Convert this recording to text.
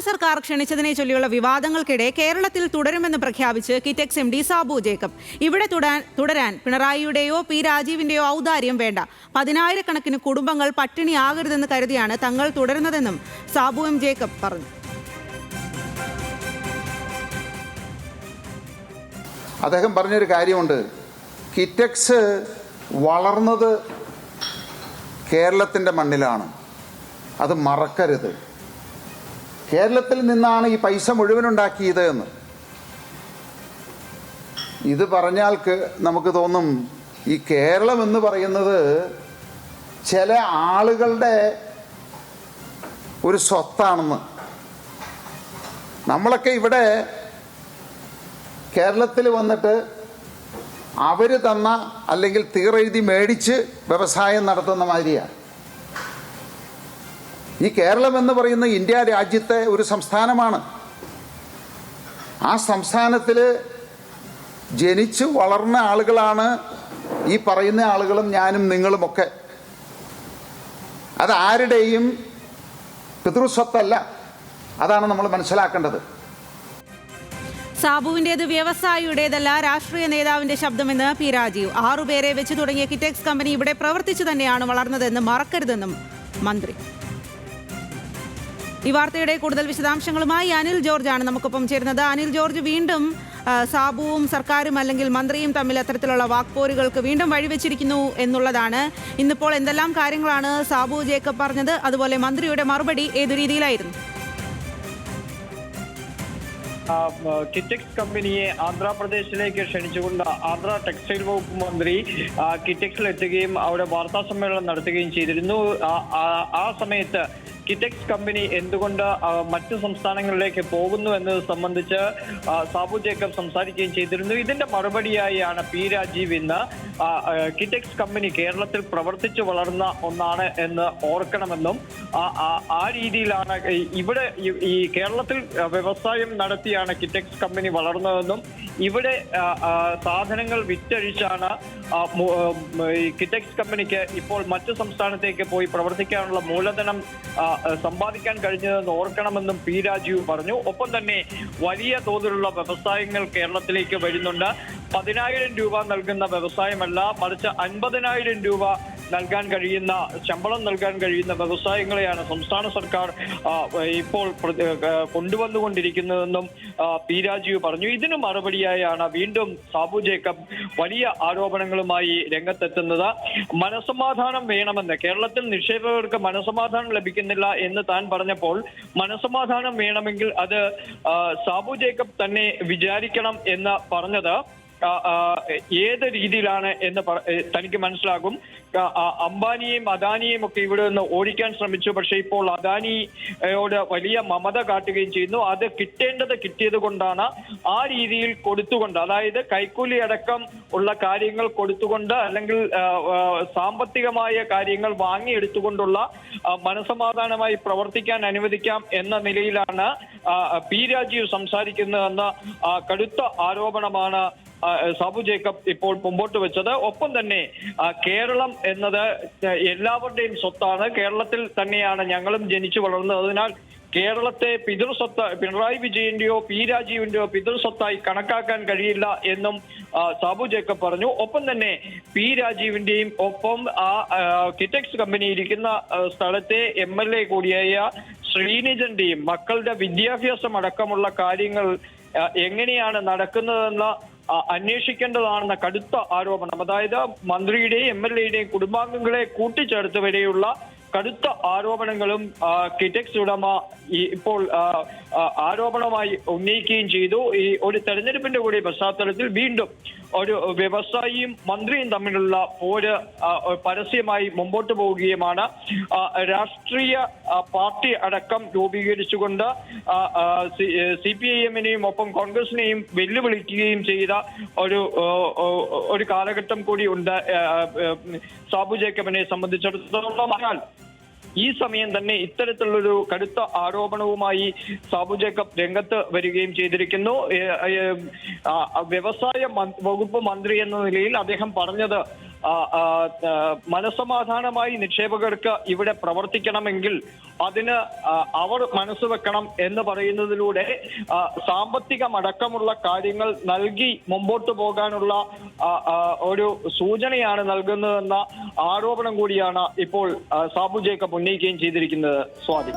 സർക്കാർ ക്ഷണിച്ചതിനെ ചൊല്ലിയുള്ള വിവാദങ്ങൾക്കിടെ കേരളത്തിൽ തുടരുമെന്ന് പ്രഖ്യാപിച്ച് Kitex M D Sabu Jacob. ഇവിടെ തുടരാൻ പിണറായിയുടെയോ പി രാജീവിന്റെയോ ഔദാര്യം വേണ്ട. 10,000-കണക്കിന് കുടുംബങ്ങൾ പട്ടിണിയാകരുതെന്ന് കരുതിയാണ് തങ്ങൾ തുടരുന്നതെന്നും സാബു എം ജേക്കബ് പറഞ്ഞു. അദ്ദേഹം പറഞ്ഞൊരു കാര്യമുണ്ട്. കിറ്റെക്സ് വളർന്നത് കേരളത്തിൻ്റെ മണ്ണിലാണ്, അത് മറക്കരുത്. കേരളത്തിൽ നിന്നാണ് ഈ പൈസ മുഴുവൻ ഉണ്ടാക്കിയത് എന്ന്. ഇത് പറഞ്ഞാൽ നമുക്ക് തോന്നും ഈ കേരളം എന്ന് പറയുന്നത് ചില ആളുകളുടെ ഒരു സ്വത്താണെന്ന്. നമ്മളൊക്കെ ഇവിടെ കേരളത്തിൽ വന്നിട്ട് അവർ തന്ന അല്ലെങ്കിൽ തീറെഴുതി മേടിച്ച് വ്യവസായം നടത്തുന്ന മാതിരിയാണ്. ഈ കേരളം എന്ന് പറയുന്ന ഇന്ത്യ രാജ്യത്തെ ഒരു സംസ്ഥാനമാണ്. ആ സംസ്ഥാനത്തിൽ ജനിച്ചു വളർന്ന ആളുകളാണ് ഈ പറയുന്ന ആളുകളും ഞാനും നിങ്ങളുമൊക്കെ. അത് ആരുടെയും പിതൃസ്വത്തല്ല. അതാണ് നമ്മൾ മനസ്സിലാക്കേണ്ടത്. സാബുവിന്റേത് വ്യവസായിയുടേതല്ല, രാഷ്ട്രീയ നേതാവിന്റെ ശബ്ദമെന്ന് പി രാജീവ്. 6 പേരെ വെച്ച് തുടങ്ങിയ കിറ്റെക്സ് കമ്പനി ഇവിടെ പ്രവർത്തിച്ചു തന്നെയാണ് വളർന്നതെന്ന് മറക്കരുതെന്നും മന്ത്രി. ഈ വാർത്തയുടെ കൂടുതൽ വിശദാംശങ്ങളുമായി അനിൽ ജോർജ് ആണ് നമുക്കൊപ്പം ചേരുന്നത്. അനിൽ ജോർജ്, വീണ്ടും സാബുവും സർക്കാരും അല്ലെങ്കിൽ മന്ത്രിയും തമ്മിൽ അത്തരത്തിലുള്ള വാക്പോരുകൾക്ക് വീണ്ടും വഴിവെച്ചിരിക്കുന്നു എന്നുള്ളതാണ്. ഇന്നിപ്പോൾ എന്തെല്ലാം കാര്യങ്ങളാണ് സാബു ജേക്കബ് പറഞ്ഞത്? അതുപോലെ മന്ത്രിയുടെ മറുപടി ഏതു രീതിയിലായിരുന്നു? കിറ്റെക്സ് കമ്പനിയെ ആന്ധ്രാപ്രദേശിലേക്ക് ക്ഷണിച്ചുകൊണ്ട് ആന്ധ്ര ടെക്സ്റ്റൈൽ വകുപ്പ് മന്ത്രി കിറ്റെക്സിൽ എത്തുകയും അവിടെ വാർത്താ സമ്മേളനം നടത്തുകയും ചെയ്തിരുന്നു. ആ സമയത്ത് കിറ്റെക്സ് കമ്പനി എന്തുകൊണ്ട് മറ്റു സംസ്ഥാനങ്ങളിലേക്ക് പോകുന്നു എന്നത് സംബന്ധിച്ച് സാബു ജേക്കബ് സംസാരിക്കുകയും ചെയ്തിരുന്നു. ഇതിന്റെ മറുപടിയായാണ് പി രാജീവ് ഇന്ന് കിറ്റെക്സ് കമ്പനി കേരളത്തിൽ പ്രവർത്തിച്ചു വളർന്ന ഒന്നാണ് എന്ന് ഓർക്കണമെന്നും ആ രീതിയിലാണ് ഇവിടെ ഈ കേരളത്തിൽ വ്യവസായം നടത്തിയാണ് കിറ്റെക്സ് കമ്പനി വളർന്നതെന്നും ഇവിടെ സാധനങ്ങൾ വിറ്റഴിച്ചാണ് കിറ്റെക്സ് കമ്പനിക്ക് ഇപ്പോൾ മറ്റു സംസ്ഥാനത്തേക്ക് പോയി പ്രവർത്തിക്കാനുള്ള മൂലധനം സമ്പാദിക്കാൻ കഴിഞ്ഞതെന്ന് ഓർക്കണമെന്നും പി രാജീവ് പറഞ്ഞു. ഒപ്പം തന്നെ വലിയ തോതിലുള്ള വ്യവസായങ്ങൾ കേരളത്തിലേക്ക് വരുന്നുണ്ട്. 10,000 രൂപ നൽകുന്ന വ്യവസായമല്ല, മറിച്ച് 50,000 രൂപ നൽകാൻ കഴിയുന്ന, ശമ്പളം നൽകാൻ കഴിയുന്ന വ്യവസായങ്ങളെയാണ് സംസ്ഥാന സർക്കാർ ഇപ്പോൾ കൊണ്ടുവന്നുകൊണ്ടിരിക്കുന്നതെന്നും പി രാജീവ് പറഞ്ഞു. ഇതിനു മറുപടിയായാണ് വീണ്ടും സാബു ജേക്കബ് വലിയ ആരോപണങ്ങളുമായി രംഗത്തെത്തുന്നത്. മനസമാധാനം വേണമെന്ന്, കേരളത്തിൽ നിക്ഷേപകർക്ക് മനസമാധാനം ലഭിക്കുന്നില്ല എന്ന് താൻ പറഞ്ഞപ്പോൾ മനസമാധാനം വേണമെങ്കിൽ അത് സാബു ജേക്കബ് തന്നെ വിചാരിക്കണം എന്ന് പറഞ്ഞത് ഏത് രീതിയിലാണ് എന്ന് തനിക്ക് മനസ്സിലാകും. അംബാനിയെയും അദാനിയെയും ഒക്കെ ഇവിടെ നിന്ന് ഓടിക്കാൻ ശ്രമിച്ചു. പക്ഷേ ഇപ്പോൾ അദാനിയോട് വലിയ മമത കാട്ടുകയും ചെയ്യുന്നു. അത് കിട്ടേണ്ടത് കിട്ടിയത് കൊണ്ടാണ് ആ രീതിയിൽ കൊടുത്തുകൊണ്ട്, അതായത് കൈക്കൂലി അടക്കം ഉള്ള കാര്യങ്ങൾ കൊടുത്തുകൊണ്ട് അല്ലെങ്കിൽ സാമ്പത്തികമായ കാര്യങ്ങൾ വാങ്ങിയെടുത്തുകൊണ്ടുള്ള മനസമാധാനമായി പ്രവർത്തിക്കാൻ അനുവദിക്കാം എന്ന നിലയിലാണ് പി രാജീവ് സംസാരിക്കുന്നതെന്ന കടുത്ത ആരോപണമാണ് സാബു ജേക്കബ് ഇപ്പോൾ മുമ്പോട്ട് വെച്ചത്. ഒപ്പം തന്നെ കേരളം എന്നത് എല്ലാവരുടെയും സ്വത്താണ്, കേരളത്തിൽ തന്നെയാണ് ഞങ്ങളും ജനിച്ചു വളർന്നത്. അതിനാൽ കേരളത്തെ പിതൃസ്വത്ത് പിണറായി വിജയന്റെയോ പി രാജീവിന്റെയോ പിതൃസ്വത്തായി കണക്കാക്കാൻ കഴിയില്ല എന്നും സാബു ജേക്കബ് പറഞ്ഞു. ഒപ്പം തന്നെ പി രാജീവിന്റെയും ഒപ്പം കിറ്റെക്സ് കമ്പനി ഇരിക്കുന്ന സ്ഥലത്തെ MLA കൂടിയായ ശ്രീനിജന്റെയും മക്കളുടെ വിദ്യാഭ്യാസം അടക്കമുള്ള കാര്യങ്ങൾ എങ്ങനെയാണ് നടക്കുന്നതെന്ന് അന്വേഷിക്കേണ്ടതാണെന്ന കടുത്ത ആരോപണം, അതായത് മന്ത്രിയുടെയും MLAയുടെയും കുടുംബാംഗങ്ങളെ കൂട്ടിച്ചേർത്ത് വരെയുള്ള കടുത്ത ആരോപണങ്ങളും കിറ്റെക്സ് ഉടമ ഇപ്പോൾ ആരോപണമായി ഉന്നയിക്കുകയും ചെയ്തു. ഈ ഒരു തെരഞ്ഞെടുപ്പിന്റെ കൂടി പശ്ചാത്തലത്തിൽ വീണ്ടും ഒരു വ്യവസായിയും മന്ത്രിയും തമ്മിലുള്ള പോര് പരസ്യമായി മുമ്പോട്ട് പോവുകയുമാണ്. രാഷ്ട്രീയ പാർട്ടി അടക്കം രൂപീകരിച്ചുകൊണ്ട് CPIM-നെയും ഒപ്പം കോൺഗ്രസിനെയും വെല്ലുവിളിക്കുകയും ചെയ്ത ഒരു കാലഘട്ടം കൂടി ഉണ്ട് സാബു ജേക്കബിനെ സംബന്ധിച്ചിടത്തോളം. ഈ സമയം തന്നെ ഇത്തരത്തിലുള്ളൊരു കടുത്ത ആരോപണവുമായി സാബു ജേക്കബ് രംഗത്ത് വരികയും ചെയ്തിരിക്കുന്നു. വ്യവസായ വകുപ്പ് മന്ത്രി എന്ന നിലയിൽ അദ്ദേഹം പറഞ്ഞത് മനസ്സമാധാനമായി നിക്ഷേപകർക്ക് ഇവിടെ പ്രവർത്തിക്കണമെങ്കിൽ അതിന് അവർ മനസ്സ് വെക്കണം എന്ന് പറയുന്നതിലൂടെ സാമ്പത്തികമടക്കമുള്ള കാര്യങ്ങൾ നൽകി മുമ്പോട്ട് പോകാനുള്ള ഒരു സൂചനയാണ് നൽകുന്നതെന്ന ആരോപണം കൂടിയാണ് ഇപ്പോൾ സാബു ജേക്കബ് ഉന്നയിക്കുകയും ചെയ്തിരിക്കുന്നത്. സ്വാതി.